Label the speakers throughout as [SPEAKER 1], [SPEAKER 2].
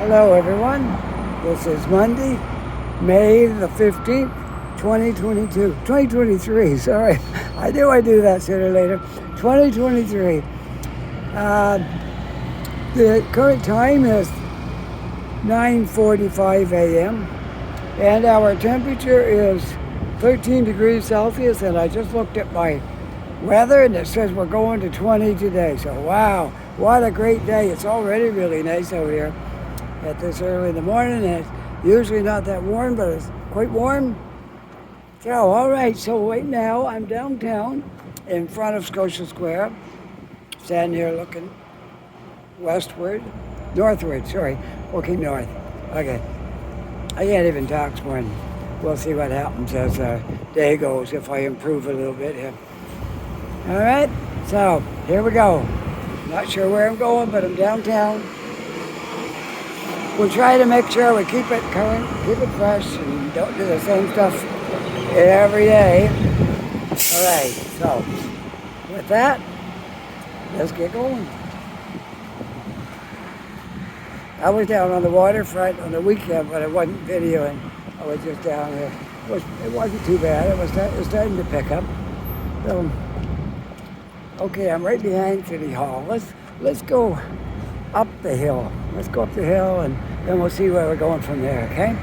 [SPEAKER 1] Hello everyone, this is Monday, May the 15th, 2023, sorry. I knew I'd do that sooner or later. 2023. The current time is 9:45 a.m. and our temperature is 13 degrees Celsius, and I just looked at my weather and it says we're going to 20 today. So wow, what a great day. It's already really nice out here at this early in the morning, and it's usually not that warm, but it's quite warm. So all right, so right now I'm downtown in front of Scotia Square, standing here looking northward, looking north. Okay, I can't even talk this morning. We'll see what happens as the day goes, if I improve a little bit here. All right, so here we go. Not sure where I'm going, but I'm downtown. We'll try to make sure we keep it current, keep it fresh, and don't do the same stuff every day. All right, so with that, let's get going. I was down on the waterfront on the weekend, but I wasn't videoing. I was just down here. It wasn't too bad. It was starting to pick up. So, okay, I'm right behind City Hall. Let's go up the hill. Let's go up the hill, and then we'll see where we're going from there, okay?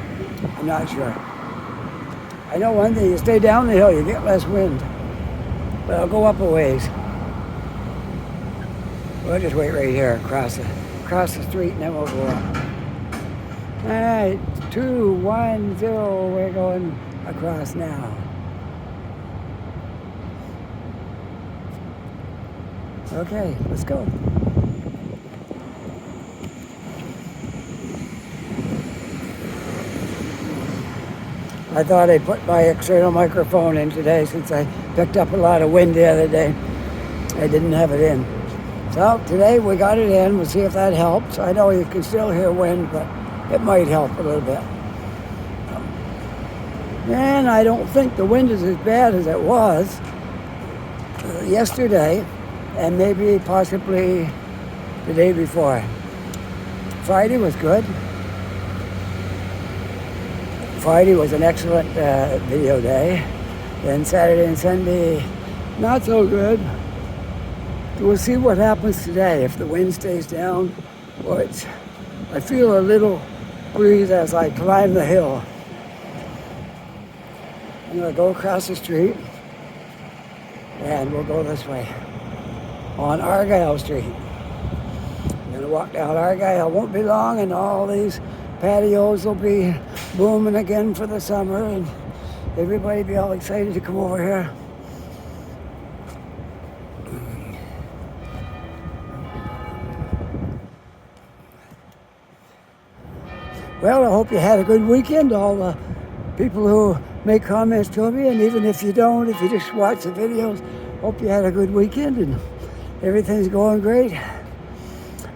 [SPEAKER 1] I'm not sure. I know one thing, you stay down the hill, you get less wind. But I'll go up a ways. We'll just wait right here, across the street, and then we'll go up. All right, 210, we're going across now. Okay, let's go. I thought I'd put my external microphone in today since I picked up a lot of wind the other day. I didn't have it in. So today we got it in. We'll see if that helps. I know you can still hear wind, but it might help a little bit. And I don't think the wind is as bad as it was yesterday, and maybe possibly the day before. Friday was good. Friday was an excellent video day. Then Saturday and Sunday, not so good. We'll see what happens today. If the wind stays down, I feel a little breeze as I climb the hill. I'm gonna go across the street, and we'll go this way on Argyle Street. I'm gonna walk down Argyle. Won't be long, and all these patios will be booming again for the summer, and everybody be all excited to come over here. Well, I hope you had a good weekend, all the people who make comments to me, and even if you don't, if you just watch the videos, hope you had a good weekend and everything's going great.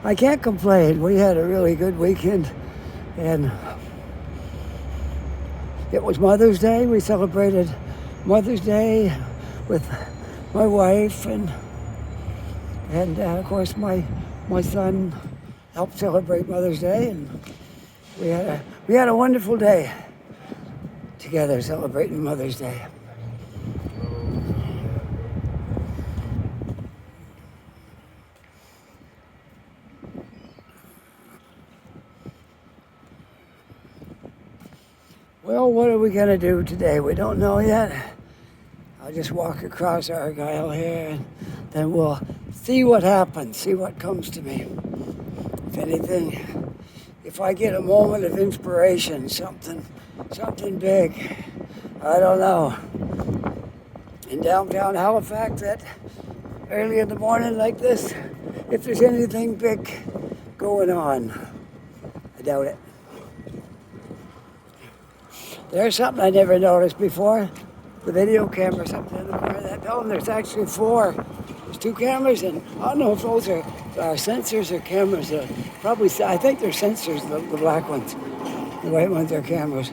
[SPEAKER 1] I can't complain. We had a really good weekend, and it was Mother's Day. We celebrated Mother's Day with my wife, and of course my son helped celebrate Mother's Day, and we had a wonderful day together celebrating Mother's Day. Well, what are we going to do today? We don't know yet. I'll just walk across Argyle here, and then we'll see what happens, see what comes to me. If anything, if I get a moment of inspiration, something big, I don't know. In downtown Halifax at early in the morning like this, if there's anything big going on, I doubt it. There's something I never noticed before. The video camera, something in the corner of that building. There's actually four. There's two cameras, and I don't know if those are sensors or cameras. Probably, I think they're sensors, the black ones. The white ones are cameras.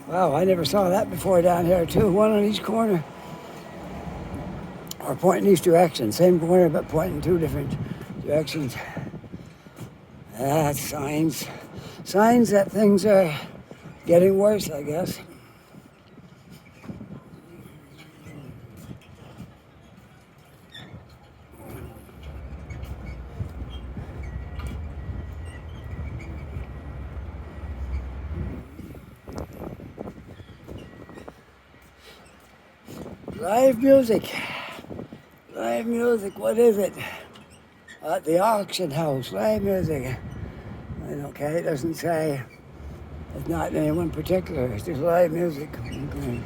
[SPEAKER 1] Wow, I never saw that before down here too. One on each corner. Or pointing each direction. Same corner, but pointing two different directions. That's signs. Signs that things are getting worse, I guess. Live music. Live music, what is it? At the auction house, live music. Okay, it doesn't say. It's not anyone particular, it's just live music. Okay.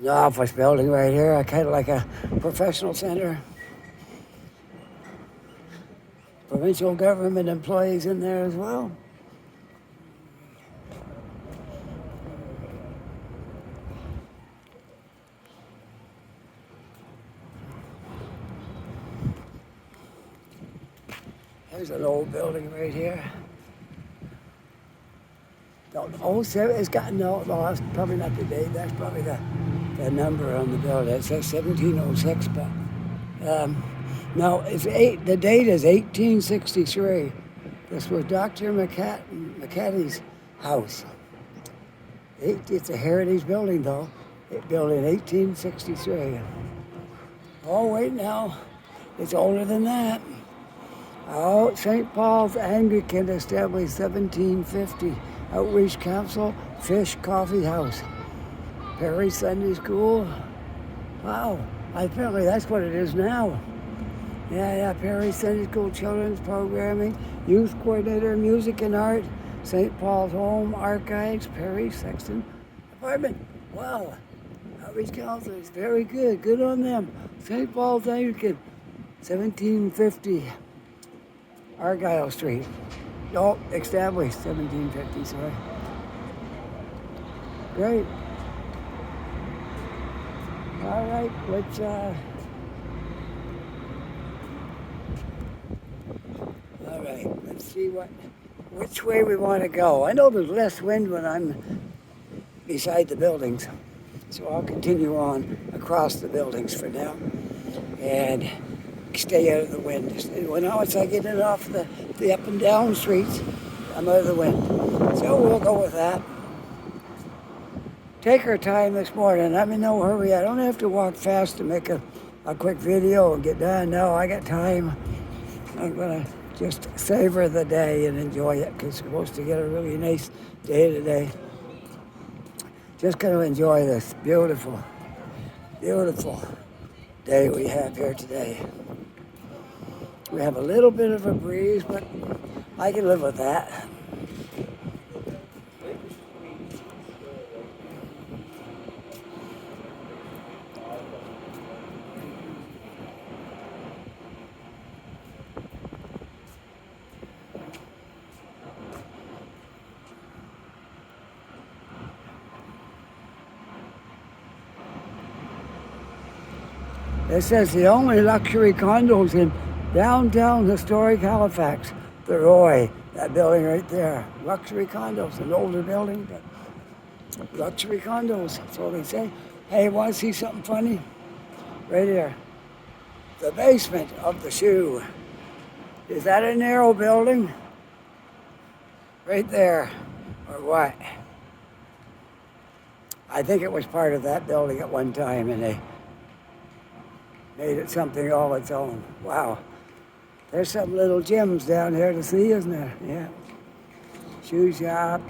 [SPEAKER 1] The office building right here, kind of like a professional center. Provincial government employees in there as well. There's an old building right here. Don't know, it's got no, that's probably not the date, that's probably the number on the building. It says 1706, but no, the date is 1863. This was Dr. McCarthy's house. It's a heritage building though. It built in 1863. Oh wait now, it's older than that. Oh, St. Paul's Anglican established 1750. Outreach Council, Fish Coffee House. Perry Sunday School. Wow, apparently that's what it is now. Yeah, Perry Sunday School Children's Programming, Youth Coordinator, Music and Art, St. Paul's Home Archives, Perry Sexton Apartment. Wow, Outreach Council is very good. Good on them. St. Paul's Anglican, 1750. Argyle Street. No, established 1750, sorry. Great. All right, let's all right, let's see which way we want to go. I know there's less wind when I'm beside the buildings, so I'll continue on across the buildings for now and stay out of the wind. Once I get it off the up and down streets, I'm out of the wind. So we'll go with that. Take our time this morning. I'm in no hurry. I don't have to walk fast to make a quick video and get done. No, I got time. I'm going to just savor the day and enjoy it because we're supposed to get a really nice day today. Just going to enjoy this beautiful, beautiful day we have here today. We have a little bit of a breeze, but I can live with that. It says the only luxury condos in downtown historic Halifax, the Roy, that building right there. Luxury condos, an older building, but luxury condos, that's all they say. Hey, want to see something funny? Right here. The basement of the shoe. Is that a narrow building? Right there, or what? I think it was part of that building at one time, and they made it something all its own. Wow. There's some little gems down here to see, isn't there? Yeah. Shoe shop.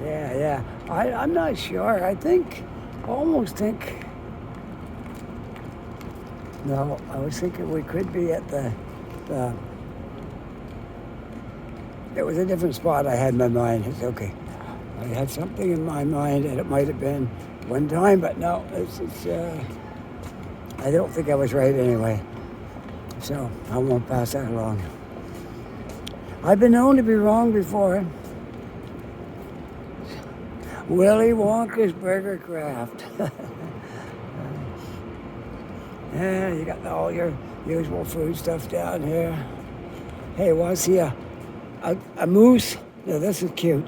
[SPEAKER 1] Yeah. I'm not sure. Almost think. No, I was thinking we could be at the it was a different spot I had in my mind. It's okay. I had something in my mind and it might have been one time, but no, I don't think I was right anyway. So I won't pass that along. I've been known to be wrong before. Willy Wonka's Burger Craft. Yeah, you got all your usual food stuff down here. Hey, want to see a moose? Now this is cute.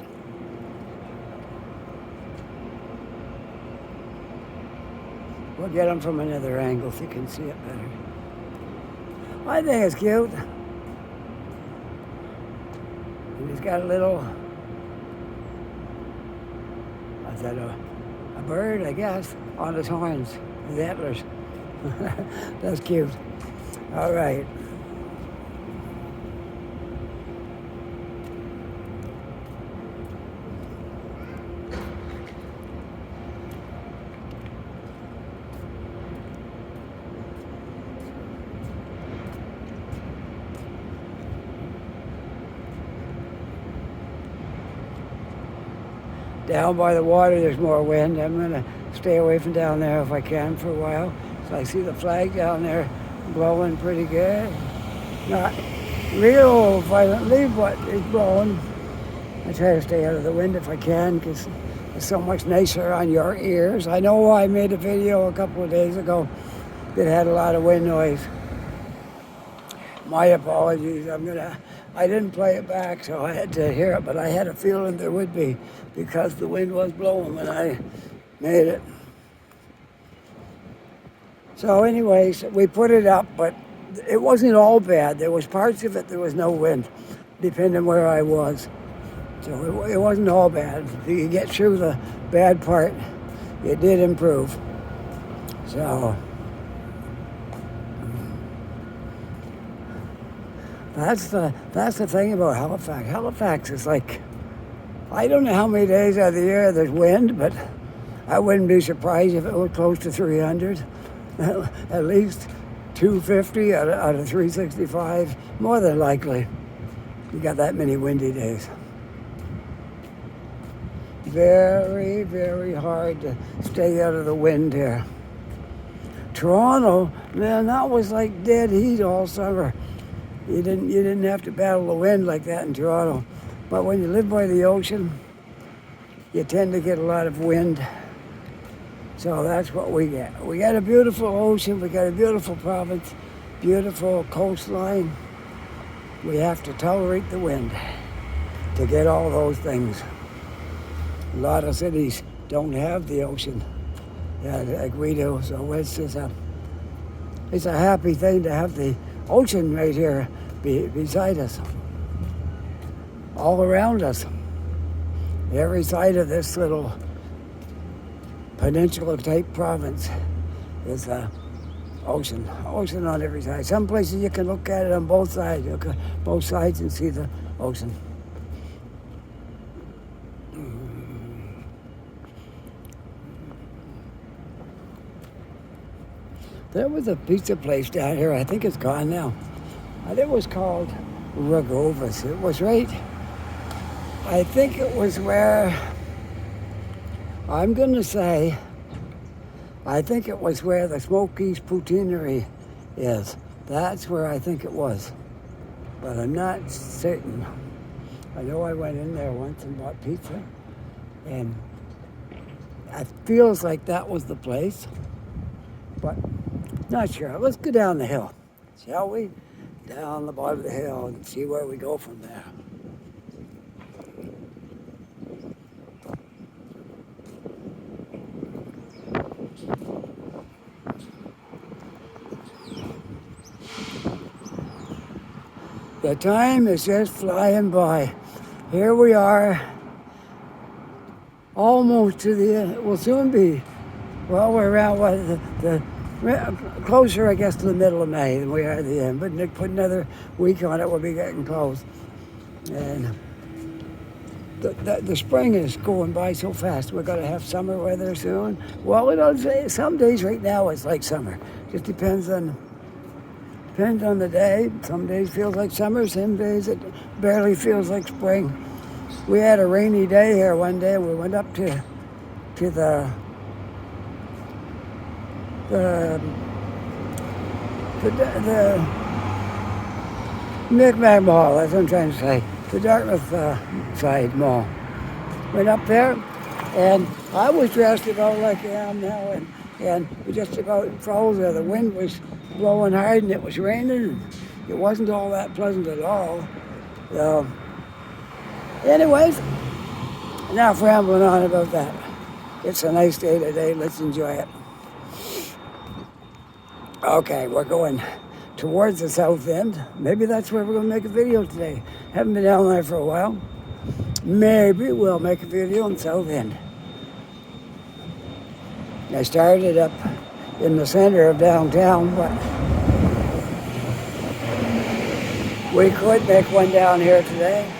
[SPEAKER 1] We'll get him from another angle so you can see it better. I think it's cute. And he's got a little, what's that, a bird, I guess, on his horns, his antlers. That's cute. All right. Down by the water, there's more wind. I'm going to stay away from down there if I can for a while. So I see the flag down there blowing pretty good. Not real violently, but it's blowing. I try to stay out of the wind if I can because it's so much nicer on your ears. I know I made a video a couple of days ago that had a lot of wind noise. My apologies. I didn't play it back, so I had to hear it, but I had a feeling there would be because the wind was blowing when I made it. So anyways, we put it up, but it wasn't all bad. There was parts of it, there was no wind, depending where I was. So it wasn't all bad. If you get through the bad part, it did improve. So that's the thing about Halifax. Halifax is like, I don't know how many days out of the year there's wind, but I wouldn't be surprised if it was close to 300. At least 250 out of 365, more than likely. You got that many windy days. Very, very hard to stay out of the wind here. Toronto, man, that was like dead heat all summer. You didn't have to battle the wind like that in Toronto. But when you live by the ocean, you tend to get a lot of wind. So that's what we get. We got a beautiful ocean, we got a beautiful province, beautiful coastline. We have to tolerate the wind to get all those things. A lot of cities don't have the ocean like we do, so it's a happy thing to have the ocean right here beside us, all around us. Every side of this little peninsula-type province is ocean on every side. Some places you can look at it on both sides, both sides and see the ocean. There was a pizza place down here, I think it's gone now. It was called Rogovis. It was right, I think it was where, I'm going to say, I think it was where the Smokies Poutineery is. That's where I think it was, but I'm not certain. I know I went in there once and bought pizza, and it feels like that was the place, but not sure. Let's go down the hill, shall we? Down the bottom of the hill and see where we go from there. The time is just flying by. Here we are, almost to the end. We'll soon be, well, we're around the closer, I guess, to the middle of May than we are at the end. But Nick put another week on it, we'll be getting close. And the spring is going by so fast. We're going to have summer weather soon. Well, some days right now it's like summer. Just depends on the day. Some days feels like summer, some days it barely feels like spring. We had a rainy day here one day. We went up to the Mi'kmaq Mall, that's what I'm trying to say. The Dartmouth side mall. Went up there, and I was dressed about like I am now, and we just about froze there. The wind was blowing hard and it was raining. It wasn't all that pleasant at all. So, anyways, enough rambling on about that. It's a nice day today. Let's enjoy it. Okay, we're going towards the south end. Maybe that's where we're going to make a video today. Haven't been down there for a while. Maybe we'll make a video on south end. I started up in the center of downtown, but we could make one down here today.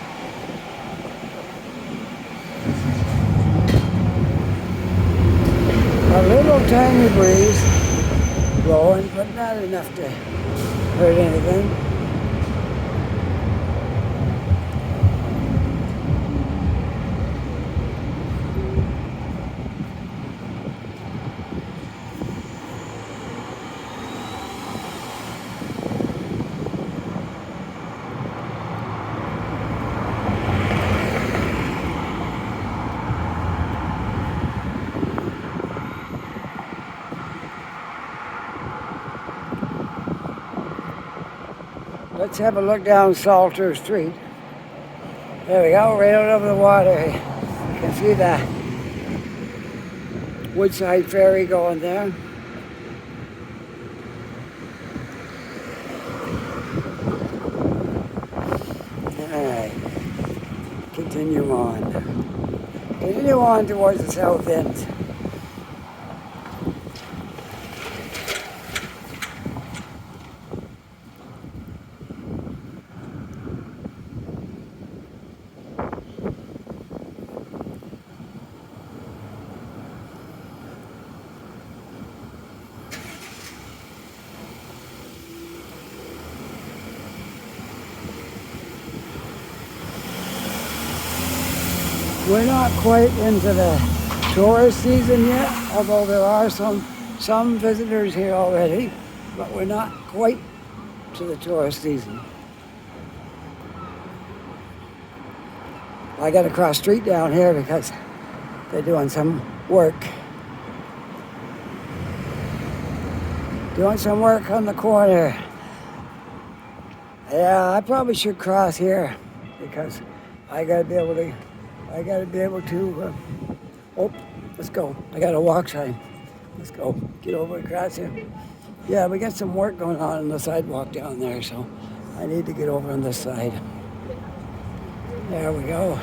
[SPEAKER 1] A little tiny breeze blowing, but not enough to hurt anything. Let's have a look down Salter Street. There we go, right out over the water. You can see the Woodside Ferry going there. Alright, continue on. Continue on towards the south end. We're not quite into the tourist season yet, although there are some visitors here already, but we're not quite to the tourist season. I got to cross street down here because they're doing some work. Doing some work on the corner. Yeah, I probably should cross here because I gotta be able to. Oh, let's go. I got a walk sign. Let's go. Get over across here. Yeah, we got some work going on the sidewalk down there, so I need to get over on this side. There we go.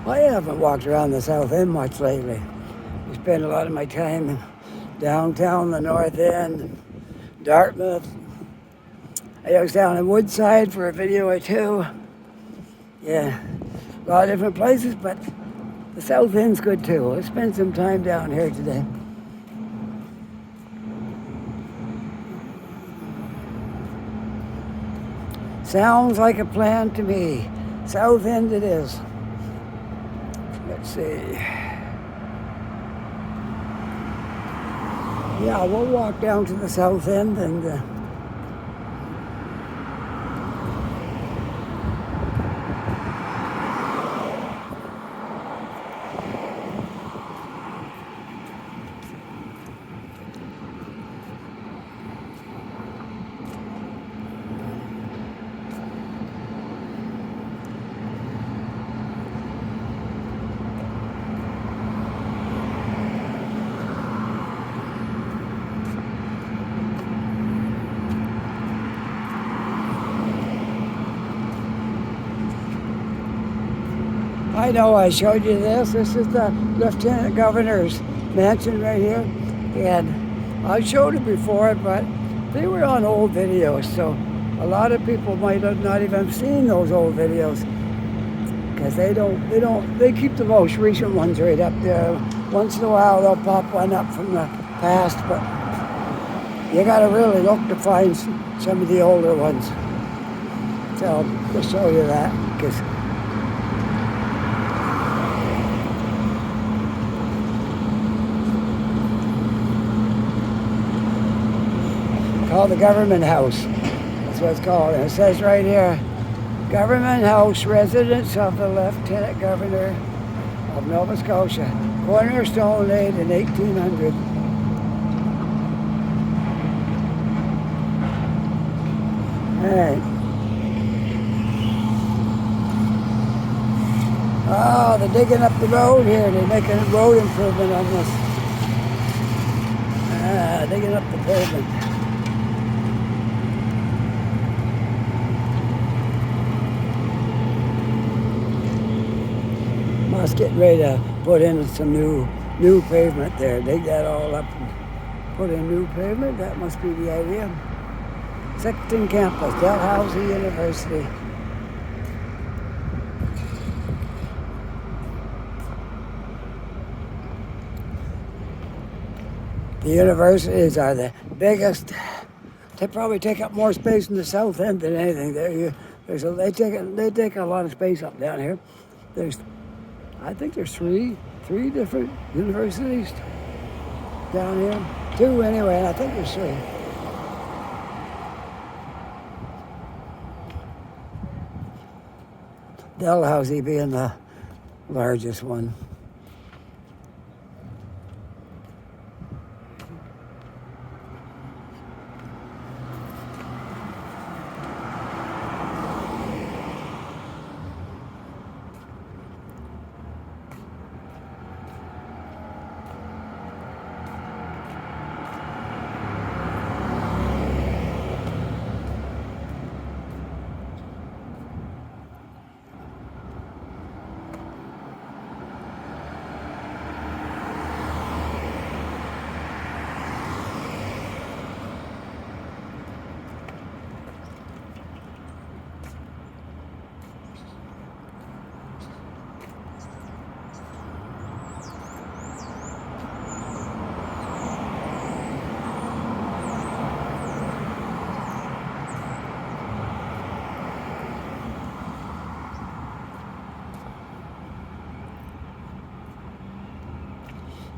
[SPEAKER 1] I haven't walked around the south end much lately. I spend a lot of my time in downtown, the north end, Dartmouth. I was down in Woodside for a video or two. Yeah, a lot of different places, but the south end's good too. I spent some time down here today. Sounds like a plan to me. South end it is. Let's see. Yeah, we'll walk down to the south end and I know I showed you this. This is the Lieutenant Governor's mansion right here. And I showed it before, but they were on old videos, so a lot of people might have not even seen those old videos because they keep the most recent ones right up there. Once in a while they'll pop one up from the past, but you gotta really look to find some of the older ones. So I'll just show you that because called the Government House. That's what it's called. And it says right here, Government House, residence of the Lieutenant Governor of Nova Scotia. Cornerstone laid in 1800. Alright. Oh, they're digging up the road here. They're making a road improvement on this. Digging up the pavement. Must get ready to put in some new pavement there. Dig that all up and put in new pavement. That must be the idea. Sexton Campus, Dalhousie University. The universities are the biggest. They probably take up more space in the south end than anything. They take a lot of space up down here. I think there's three different universities down here. Two anyway, and I think there's three. Dalhousie being the largest one.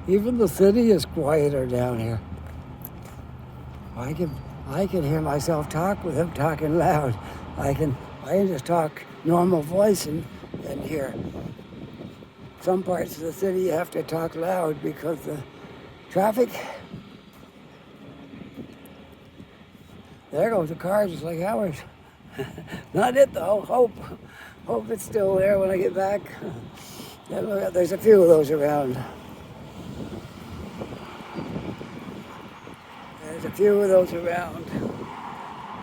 [SPEAKER 1] Even the city is quieter down here. I can hear myself talk with him talking loud. I can just talk normal voice and hear. Some parts of the city you have to talk loud because the traffic. There goes a car just like ours. Not it though. Hope it's still there when I get back. There's a few of those around. There's a few of those around.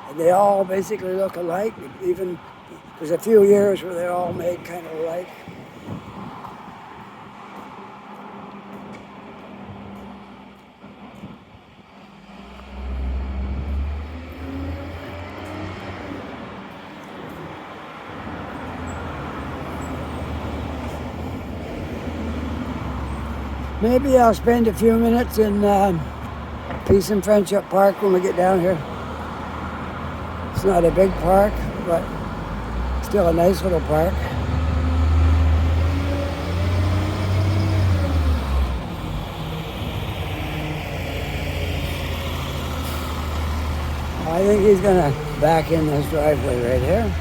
[SPEAKER 1] And they all basically look alike. Even there's a few years where they're all made kind of alike. Maybe I'll spend a few minutes in Peace and Friendship Park when we get down here. It's not a big park, but still a nice little park. I think he's gonna back in this driveway right here.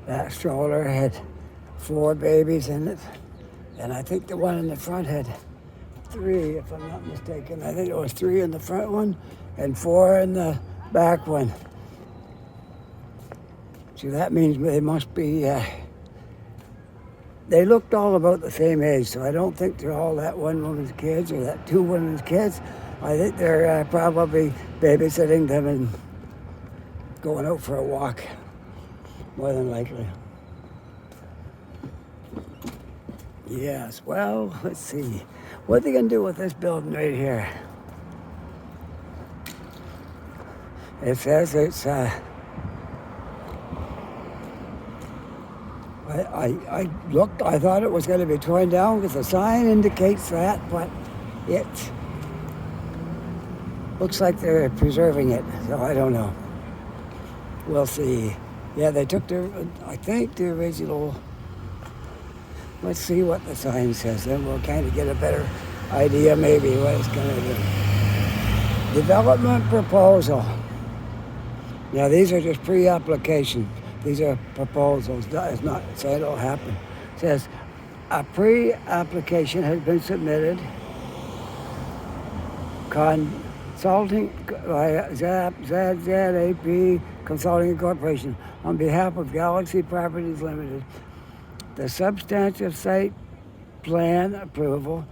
[SPEAKER 1] That stroller had 4 babies in it, and I think the one in the front had 3, if I'm not mistaken. I think it was 3 in the front one and 4 in the back one. So that means they must be they looked all about the same age, so I don't think they're all that one woman's kids or that two women's kids. I think they're probably babysitting them and going out for a walk, more than likely. Yes, well, let's see. What are they going to do with this building right here? It says it's, I looked, I thought it was going to be torn down because the sign indicates that, but it looks like they're preserving it, so I don't know. We'll see. Yeah, they took I think the original. Let's see what the sign says, then we'll kind of get a better idea maybe what it's going to do. Development proposal. Now these are just pre-application. These are proposals. That is not saying it'll happen. It says a pre-application has been submitted. Consulting by ZAP Consulting Corporation on behalf of Galaxy Properties Limited. The substantive site plan approval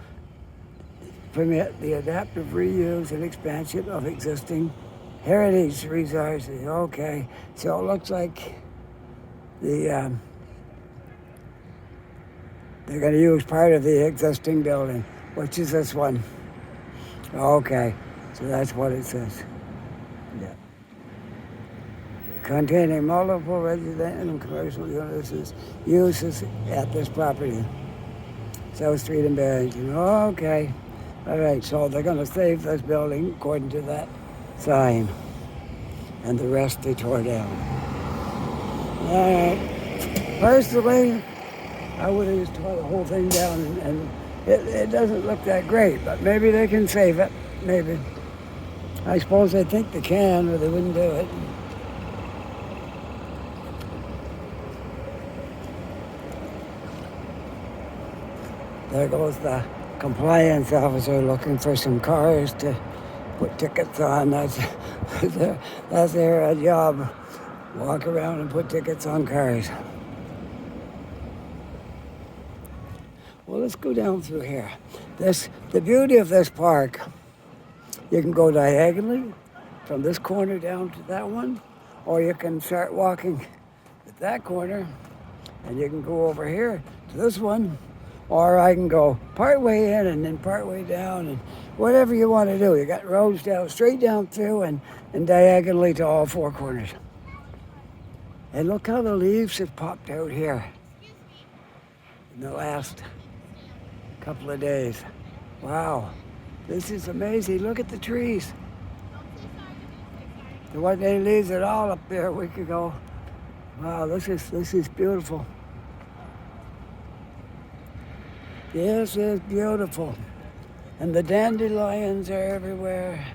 [SPEAKER 1] permit the adaptive reuse and expansion of existing heritage resources. Okay, so it looks like they're going to use part of the existing building, which is this one. Okay, so that's what it says. Yeah. Containing multiple residential and commercial uses at this property. South Street in Barrington. Okay. All right, so they're going to save this building according to that sign. And the rest they tore down. All right. Personally, I would have just tore the whole thing down, and it doesn't look that great, but maybe they can save it. Maybe. I suppose they think they can, or they wouldn't do it. There goes the compliance officer looking for some cars to put tickets on. That's their job. Walk around and put tickets on cars. Well, let's go down through here. The beauty of this park, you can go diagonally from this corner down to that one, or you can start walking at that corner, and you can go over here to this one, or I can go part way in and then part way down, and whatever you want to do. You got roads down, straight down through, and diagonally to all four corners. And look how the leaves have popped out here in the last couple of days. Wow, this is amazing. Look at the trees. There wasn't any leaves at all up there a week ago. Wow, this is beautiful. This is beautiful. And the dandelions are everywhere.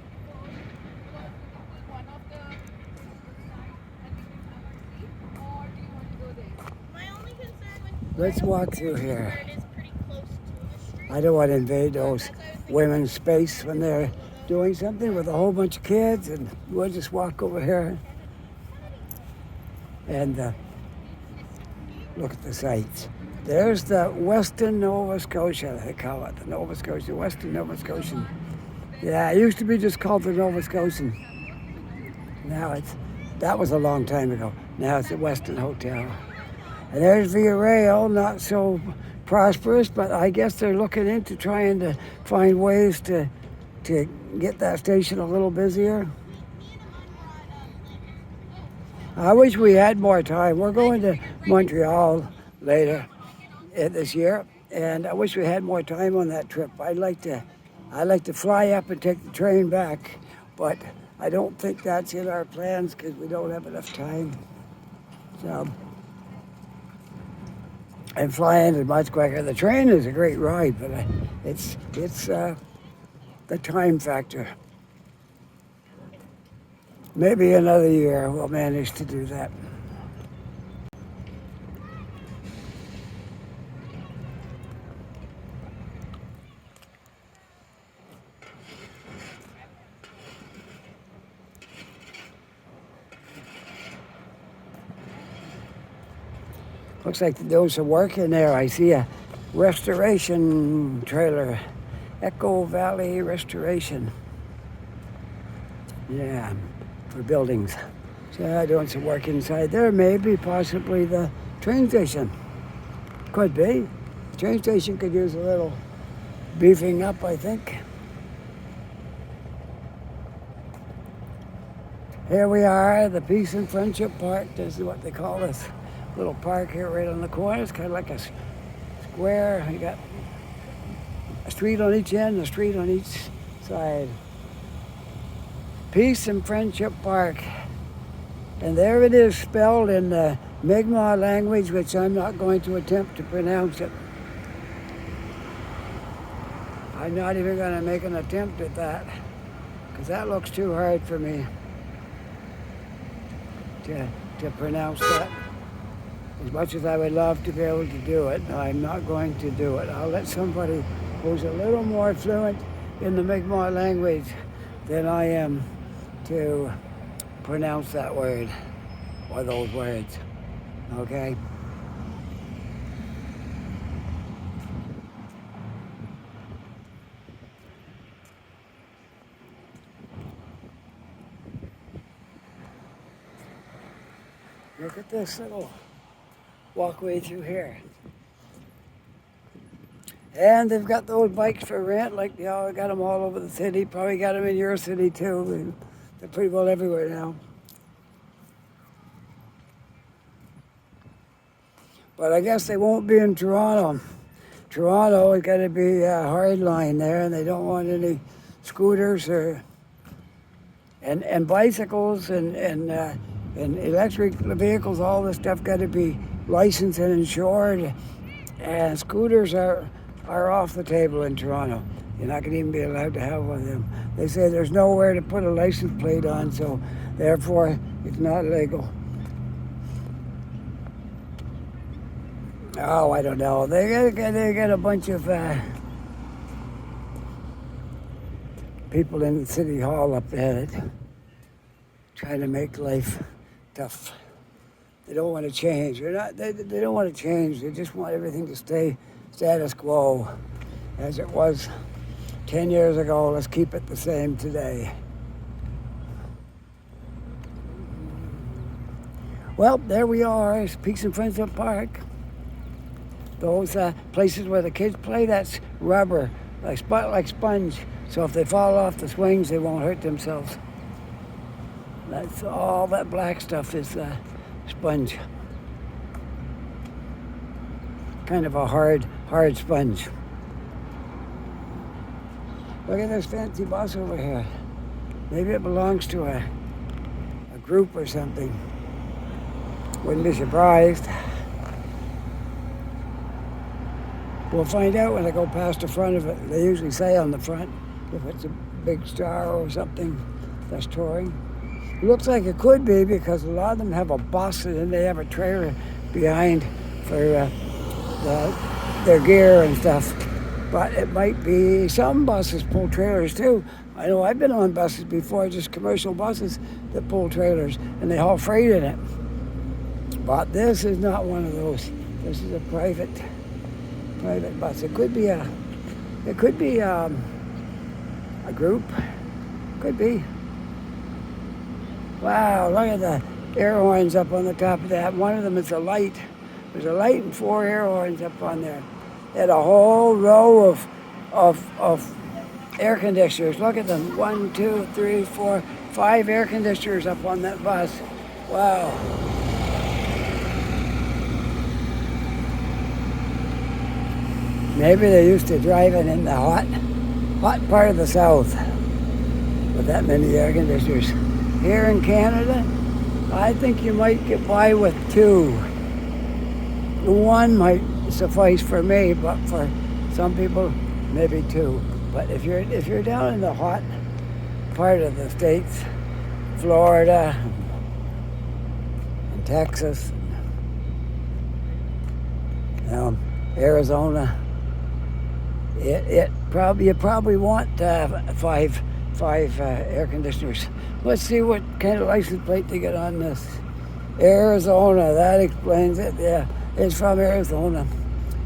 [SPEAKER 1] Let's walk through here. I don't want to invade those women's space when they're doing something with a whole bunch of kids, and we'll just walk over here and look at the sights. There's the Western Nova Scotia, they call it, the Nova Scotia, Western Nova Scotian. Yeah, it used to be just called the Nova Scotian. Now that was a long time ago. Now it's the Westin Hotel. And there's Via Rail, not so prosperous, but I guess they're looking into trying to find ways to get that station a little busier. I wish we had more time. We're going to Montreal later this year, and I wish we had more time on that trip. I'd like to fly up and take the train back, but I don't think that's in our plans because we don't have enough time. So, and flying is much quicker. The train is a great ride, but it's the time factor. Maybe another year we'll manage to do that. Looks like they're doing some work in there. I see a restoration trailer. Echo Valley Restoration. Yeah, for buildings. So they're doing some work inside there. Maybe, possibly the train station. Could be. The train station could use a little beefing up, I think. Here we are, the Peace and Friendship Park. This is what they call this little park here right on the corner. It's kind of like a square. You got a street on each end, a street on each side. Peace and Friendship Park. And there it is, spelled in the Mi'kmaq language, which I'm not going to attempt to pronounce it. I'm not even going to make an attempt at that, because that looks too hard for me to pronounce that. As much as I would love to be able to do it, I'm not going to do it. I'll let somebody who's a little more fluent in the Mi'kmaq language than I am to pronounce that word or those words, okay? Look at this little walkway through here. And they've got those bikes for rent, like they all got them all over the city. Probably got them in your city too. They're pretty well everywhere now. But I guess they won't be in Toronto. Toronto has got to be a hard line there, and they don't want any scooters and bicycles and electric vehicles. All this stuff got to be licensed and insured. And scooters are off the table in Toronto. You're not going to even be allowed to have one of them. They say there's nowhere to put a license plate on, so therefore it's not legal. Oh, I don't know. They got a bunch of people in the city hall up there that trying to make life tough. They don't want to change. They don't want to change. They just want everything to stay status quo as it was 10 years ago. Let's keep it the same today. Well, there we are. It's Peace and Friendship Park. Those places where the kids play, that's rubber, like sponge. So if they fall off the swings, they won't hurt themselves. That's all that black stuff is sponge. Kind of a hard sponge. Look at this fancy bus over here. Maybe it belongs to a group or something. Wouldn't be surprised. We'll find out when I go past the front of it. They usually say on the front if it's a big star or something that's touring. It looks like it could be because a lot of them have a bus and then they have a trailer behind for their gear and stuff. But it might be some buses pull trailers too. I know I've been on buses before, just commercial buses that pull trailers and they haul freight in it. But this is not one of those. This is a private bus. It could be a group. Could be. Wow, look at the air horns up on the top of that. One of them is a light. There's a light and 4 air horns up on there. They had a whole row of air conditioners. Look at them. 1, 2, 3, 4, 5 air conditioners up on that bus. Wow. Maybe they're used to driving in the hot part of the South with that many air conditioners. Here in Canada, I think you might get by with 2. One might suffice for me, but for some people, maybe 2. But if you're down in the hot part of the States, Florida and Texas, Arizona, you probably want 5 air conditioners. Let's see what kind of license plate they get on this. Arizona, that explains it. Yeah, is from Arizona.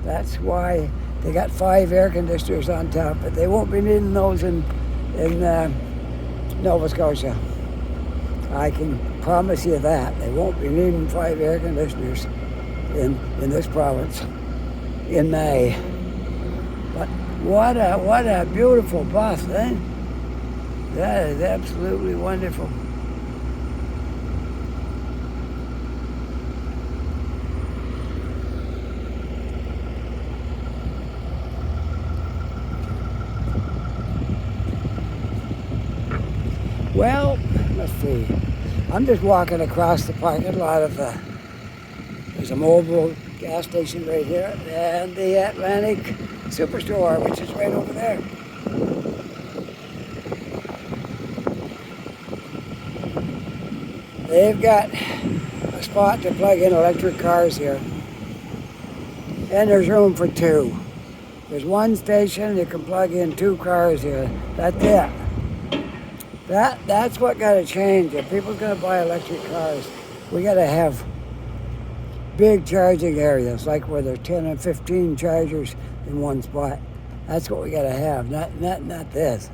[SPEAKER 1] That's why they got 5 air conditioners on top, but they won't be needing those in Nova Scotia. I can promise you that. They won't be needing 5 air conditioners in this province in May. But what a beautiful bus, eh? That is absolutely wonderful. Well, let's see. I'm just walking across the parking lot of there's a Mobil gas station right here, and the Atlantic Superstore, which is right over there. They've got a spot to plug in electric cars here, and there's room for 2. There's one station you can plug in 2 cars here. That's it. That's what got to change. If people's going to buy electric cars, we got to have big charging areas, like where there's 10 and 15 chargers in one spot. That's what we got to have, not this.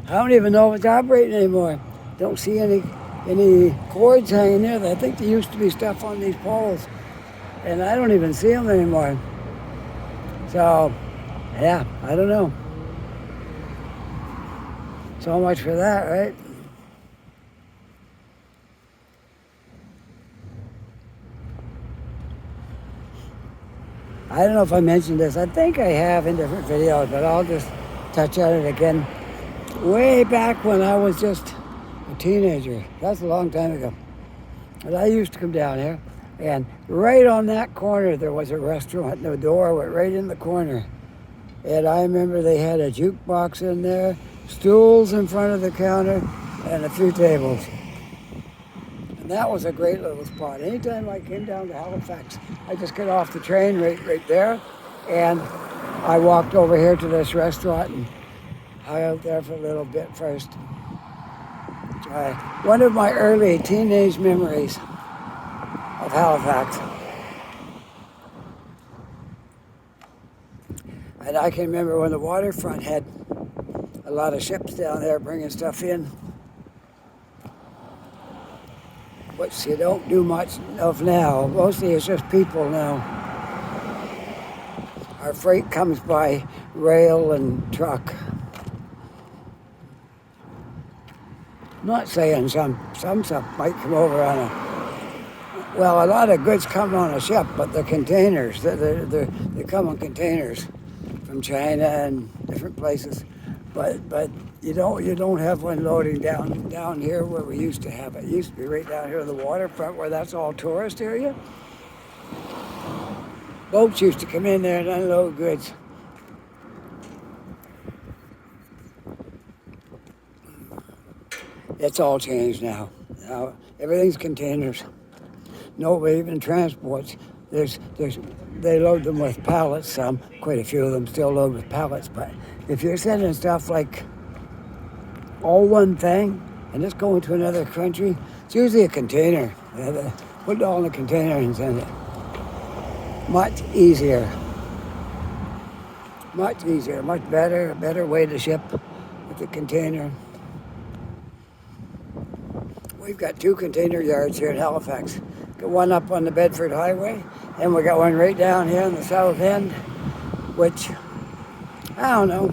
[SPEAKER 1] I don't even know if it's operating anymore. Don't see any cords hanging there. I think there used to be stuff on these poles, and I don't even see them anymore. So, yeah, I don't know. So much for that, right? I don't know if I mentioned this. I think I have in different videos, but I'll just touch on it again. Way back when I was just a teenager. That's a long time ago. But I used to come down here, and right on that corner there was a restaurant, and the door went right in the corner. And I remember they had a jukebox in there, stools in front of the counter, and a few tables. And that was a great little spot. Anytime I came down to Halifax, I just get off the train right there, and I walked over here to this restaurant and hung out there for a little bit first. One of my early teenage memories of Halifax. And I can remember when the waterfront had a lot of ships down there bringing stuff in, which you don't do much of now. Mostly it's just people now. Our freight comes by rail and truck. I'm not saying some stuff might come over on a lot of goods come on a ship, but the containers, they come on containers from China and different places. But you don't have one loading down here where we used to have it. It used to be right down here on the waterfront where that's all tourist area. Boats used to come in there and unload goods. It's all changed now. Now everything's containers. Nobody even transports. They load them with pallets. Quite a few of them still load with pallets. But if you're sending stuff like all one thing and it's going to another country, it's usually a container. They put it all in a container and send it. Much easier. Much easier. Much better. A better way to ship with a container. We've got 2 container yards here in Halifax. Got one up on the Bedford Highway, and we got one right down here in the south end, which, I don't know,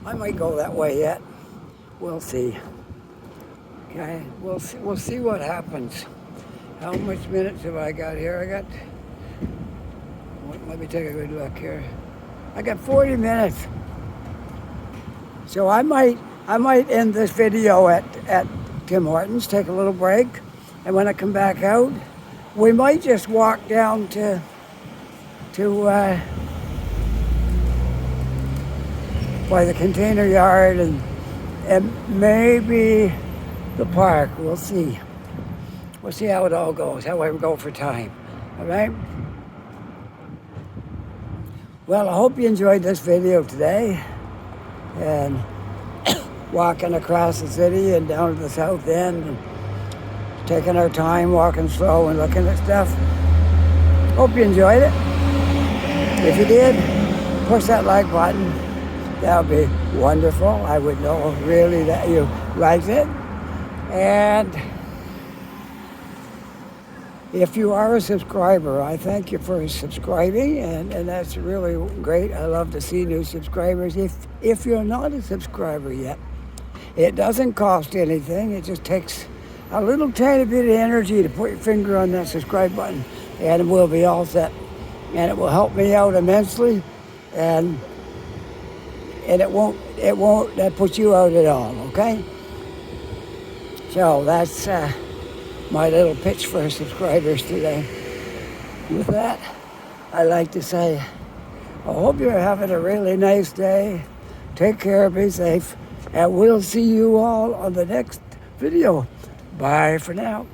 [SPEAKER 1] I might go that way yet. We'll see. Okay, we'll see what happens. How much minutes have I got here? Let me take a good look here. I got 40 minutes. So I might end this video at Tim Hortons, take a little break, and when I come back out, we might just walk down to by the container yard and maybe the park. We'll see. We'll see how it all goes, how I go for time. All right? Well, I hope you enjoyed this video today. And walking across the city and down to the south end and taking our time, walking slow and looking at stuff. Hope you enjoyed it. If you did, push that like button. That would be wonderful. I would know really that you liked it. And if you are a subscriber, I thank you for subscribing, and that's really great. I love to see new subscribers. If you're not a subscriber yet, it doesn't cost anything. It just takes a little tiny bit of energy to put your finger on that subscribe button, and we'll be all set. And it will help me out immensely, and it won't put you out at all, okay? So that's my little pitch for subscribers today. With that, I'd like to say, I hope you're having a really nice day. Take care, be safe, and we'll see you all on the next video. Bye for now.